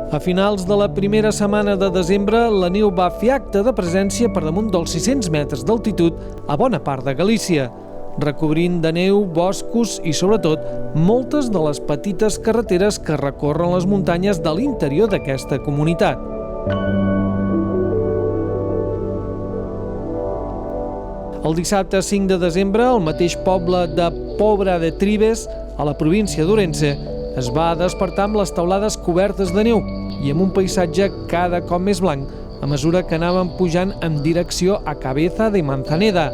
A finals de la primera setmana de desembre, la neu va fer acte de presència per damunt dels 600 metres d'altitud a bona part de Galícia, recobrint de neu boscos i, sobretot, moltes de les petites carreteres que recorren les muntanyes de l'interior d'aquesta comunitat. El dissabte 5 de desembre, el mateix poble de Pobra de Tribes, a la província d'Ourense, es va despertar amb les teulades cobertes de neu i amb un paisatge cada cop més blanc a mesura que anaven pujant en direcció a Cabeza de Manzaneda,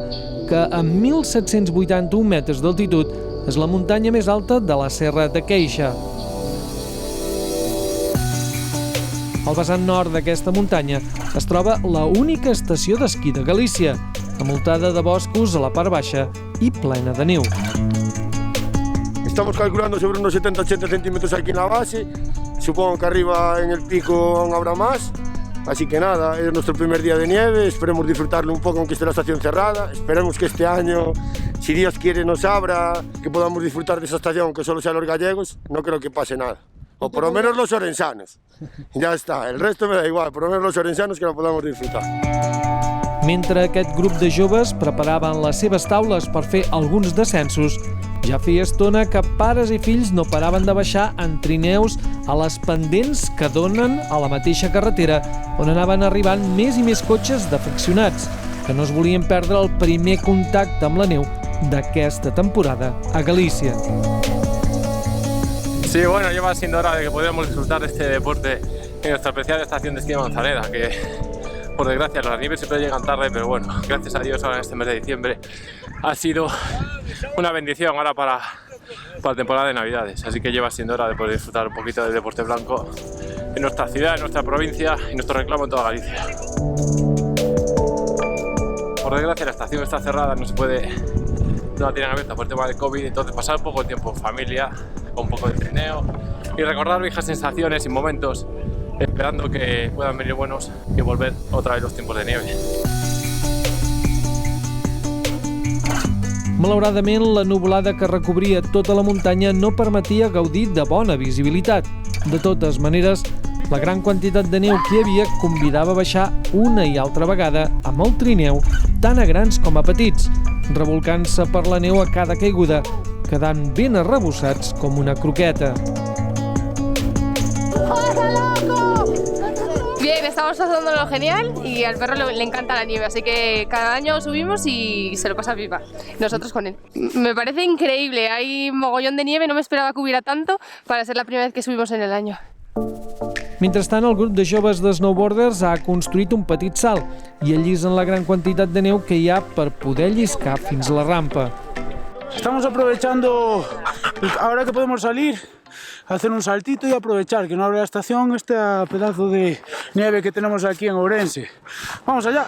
que amb 1.781 metres d'altitud és la muntanya més alta de la Serra de Queixa. Al vessant nord d'aquesta muntanya es troba l'única estació d'esquí de Galícia, envoltada de boscos a la part baixa i plena de neu. Estamos calculando sobre unos 70-80 centímetros aquí en la base. Supongo que arriba en el pico aún habrá más. Así que nada, es nuestro primer día de nieve. Esperemos disfrutarlo un poco aunque esté la estación cerrada. Esperemos que este año, si Dios quiere, nos abra, que podamos disfrutar de esa estación, aunque solo sean los gallegos. No creo que pase nada. O por lo menos los orensanos. Ya está, el resto me da igual, por lo menos los orensanos que lo podamos disfrutar. Mentre aquest grup de joves preparaven les seves taules per fer alguns descensos, ja feia estona que pares i fills no paraven de baixar en trineus a les pendents que donen a la mateixa carretera on anaven arribant més i més cotxes d'aficionats que no es volien perdre el primer contacte amb la neu d'aquesta temporada a Galícia. Sí, bueno, lleva siendo hora de que podamos disfrutar de este deporte en nuestra apreciada estación de esquí de Manzaneda, que por desgracia las nieves siempre llegan tarde, pero bueno, gracias a Dios ahora en este mes de diciembre ha sido una bendición ahora para la temporada de Navidades, así que lleva siendo hora de poder disfrutar un poquito del deporte blanco en nuestra ciudad, en nuestra provincia y nuestro reclamo en toda Galicia. Por desgracia la estación está cerrada, no la tienen abierta por el tema del COVID, entonces pasar un poco de tiempo en familia, con un poco de trineo y recordar viejas sensaciones y momentos, esperando que puedan venir buenos y volver otra vez los tiempos de nieve. Malauradament, la nuvolada que recobria tota la muntanya no permetia gaudir de bona visibilitat. De totes maneres, la gran quantitat de neu que hi havia convidava a baixar una i altra vegada amb el trineu, tant a grans com a petits, revolcant-se per la neu a cada caiguda, quedant ben arrebossats com una croqueta. Bien, estamos pasándolo genial y al perro le encanta la nieve, así que cada año subimos y se lo pasa pipa, nosotros con él. Me parece increíble, hay mogollón de nieve, no me esperaba que hubiera tanto para ser la primera vez que subimos en el año. Mentrestant, el grup de joves de snowboarders ha construït un petit salt i allisen la gran quantitat de neu que hi ha per poder lliscar fins a la rampa. Estamos aprovechando, ahora que podemos salir, hacer un saltito y aprovechar que no abre la estación este pedazo de nieve que tenemos aquí en Ourense. ¡Vamos allá!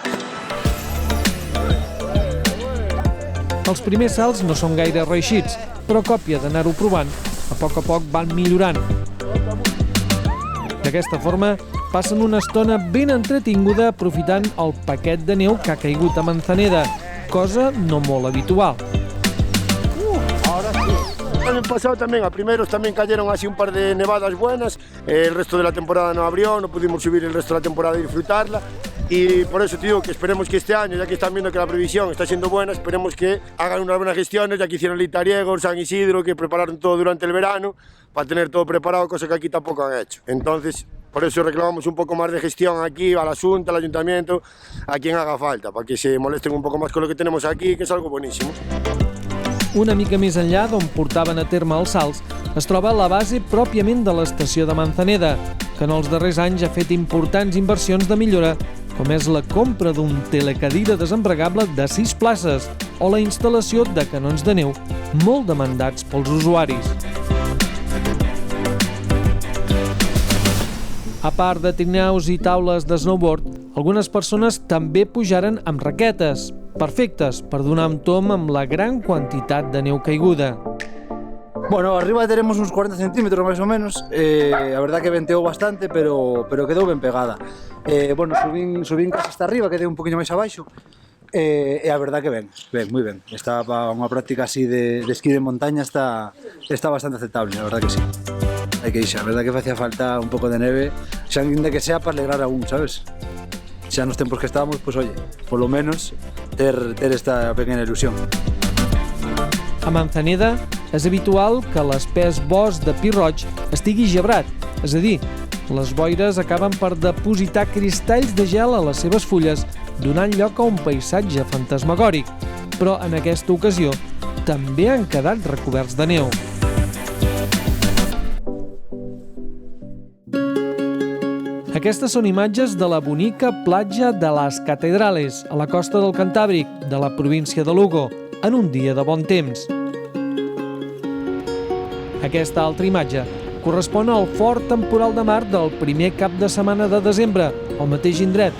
Els primers salts no són gaire reeixits, però a còpia d'anar-ho provant, a poc van millorant. D'aquesta forma, passen una estona ben entretinguda aprofitant el paquet de neu que ha caigut a Manzaneda, cosa no molt habitual. El año pasado también, a primeros también cayeron así un par de nevadas buenas, el resto de la temporada no abrió, no pudimos subir el resto de la temporada y disfrutarla, y por eso te digo que esperemos que este año, ya que están viendo que la previsión está siendo buena, esperemos que hagan unas buenas gestiones, ya que hicieron el Itariego, San Isidro, que prepararon todo durante el verano, para tener todo preparado, cosa que aquí tampoco han hecho. Entonces, por eso reclamamos un poco más de gestión aquí, a la Junta, al Ayuntamiento, a quien haga falta, para que se molesten un poco más con lo que tenemos aquí, que es algo buenísimo. Una mica més enllà d'on portaven a terme els salts, es troba la base pròpiament de l'estació de Manzaneda, que en els darrers anys ha fet importants inversions de millora, com és la compra d'un telecadira desembregable de 6 places o la instal·lació de canons de neu molt demandats pels usuaris. A part de trineus i taules de snowboard, algunes persones també pujaren amb raquetes, perfectes per donar un tom amb la gran quantitat de neu caiguda. Bueno, arriba tenemos unos 40 centímetros más o menos, la verdad que venteó bastante, pero quedó ben pegada. Bueno, subín casi hasta arriba, quedé un poquinho máis abaixo, e a verdad que ben, moi ben. Está para unha práctica así de esquí de montaña, está bastante aceptable, la verdad que sí. hai que irse. A verdad que facía falta un pouco de neve, xa ainda que sea para alegrar a un, sabes? Xa nos tempos que estábamos, pois oye, polo menos ter esta pequena ilusión. A Manzaneda és habitual que l'espès bosc de pi roig estigui gebrat, és a dir, les boires acaben per depositar cristalls de gel a les seves fulles, donant lloc a un paisatge fantasmagòric. Però en aquesta ocasió també han quedat recoberts de neu. Aquestes són imatges de la bonica platja de les Catedrales, a la costa del Cantàbric, de la província de Lugo, en un dia de bon temps. Aquesta altra imatge correspon al fort temporal de mar del primer cap de setmana de desembre, al mateix indret,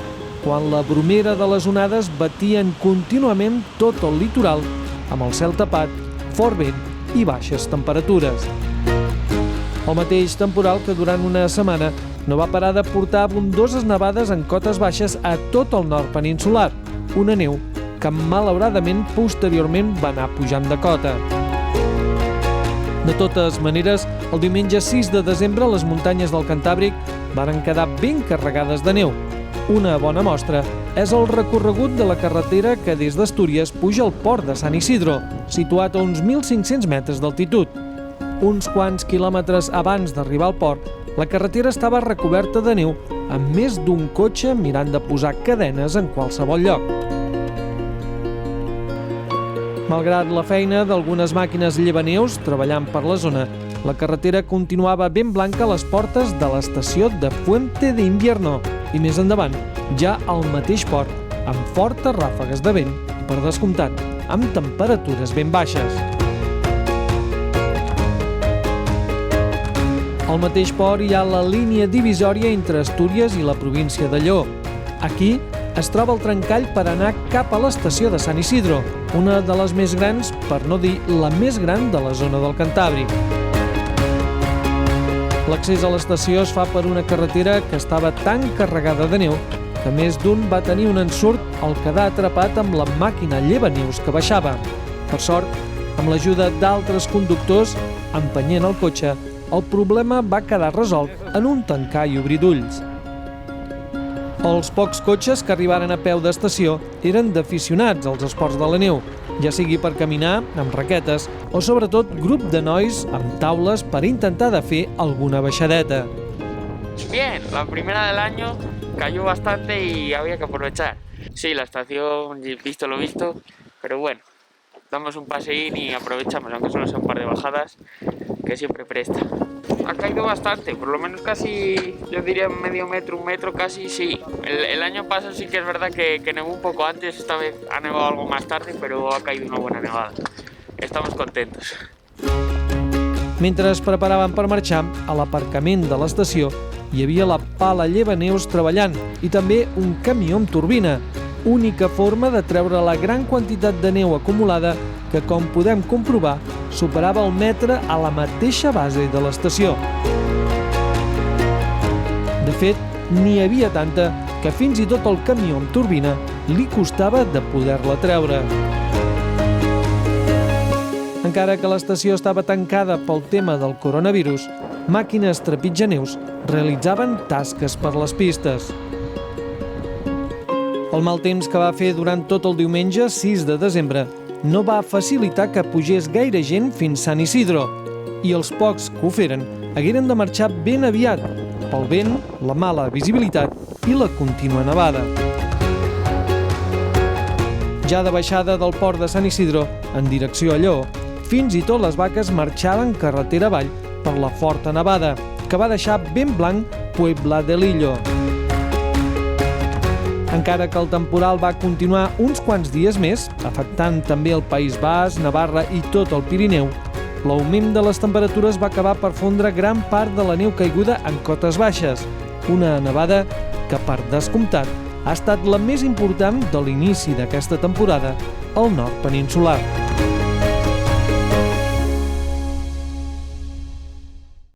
quan la bromera de les onades batien contínuament tot el litoral, amb el cel tapat, fort vent i baixes temperatures. El mateix temporal que durant una setmana no va parar de portar abundoses nevades en cotes baixes a tot el nord peninsular, una neu que malauradament posteriorment va anar pujant de cota. De totes maneres, el diumenge 6 de desembre les muntanyes del Cantàbric varen quedar ben carregades de neu. Una bona mostra és el recorregut de la carretera que des d'Astúries puja al port de Sant Isidro, situat a uns 1.500 metres d'altitud. Uns quants quilòmetres abans d'arribar al port, la carretera estava recoberta de neu amb més d'un cotxe mirant de posar cadenes en qualsevol lloc. Malgrat la feina d'algunes màquines llevaneus treballant per la zona, la carretera continuava ben blanca a les portes de l'estació de Puente de Invierno i més endavant, ja al mateix port, amb fortes ràfegues de vent i, per descomptat, amb temperatures ben baixes. Al mateix port hi ha la línia divisòria entre Astúries i la província de Lleó. Aquí es troba el trencall per anar cap a l'estació de Sant Isidro, una de les més grans, per no dir la més gran de la zona del Cantàbric. L'accés a l'estació es fa per una carretera que estava tan carregada de neu que més d'un va tenir un ensurt al quedar atrapat amb la màquina llevaneus que baixava. Per sort, amb l'ajuda d'altres conductors empenyent el cotxe, el problema va quedar resolt en un tancar i obrir d'ulls. Els pocs cotxes que arribaren a peu d'estació eren d'aficionats als esports de la neu, ja sigui per caminar amb raquetes o sobretot grup de nois amb taules per intentar de fer alguna baixadeta. Bien, la primera del año cayó bastante y había que aprovechar. Sí, la estación, visto lo visto, pero bueno, damos un paseín y aprovechamos, aunque solo sea un par de bajadas, que siempre presta. Ha caído bastante, por lo menos casi, yo diría medio metro, un metro casi, sí. El año pasado sí que es verdad que nevó un poco antes, esta vez ha nevado algo más tarde, pero ha caído una buena nevada. Estamos contentos. Mentre es preparaven per marxar, a l'aparcament de l'estació hi havia la pala llevaneus treballant i també un camió amb turbina, única forma de treure la gran quantitat de neu acumulada que, com podem comprovar, superava el metre a la mateixa base de l'estació. De fet, n'hi havia tanta que fins i tot el camió amb turbina li costava de poder-la treure. Encara que l'estació estava tancada pel tema del coronavirus, màquines trepitjaneus realitzaven tasques per les pistes. El mal temps que va fer durant tot el diumenge 6 de desembre no va facilitar que pugés gaire gent fins Sant Isidro, i els pocs que ho feren hagueren de marxar ben aviat pel vent, la mala visibilitat i la contínua nevada. Ja de baixada del port de Sant Isidro, en direcció a Lleó, fins i tot les vaques marxaven carretera avall per la forta nevada, que va deixar ben blanc Puebla de Lillo. Encara que el temporal va continuar uns quants dies més, afectant també el País Basc, Navarra i tot el Pirineu, l'augment de les temperatures va acabar per fondre gran part de la neu caiguda en cotes baixes, una nevada que, per descomptat, ha estat la més important de l'inici d'aquesta temporada al nord peninsular.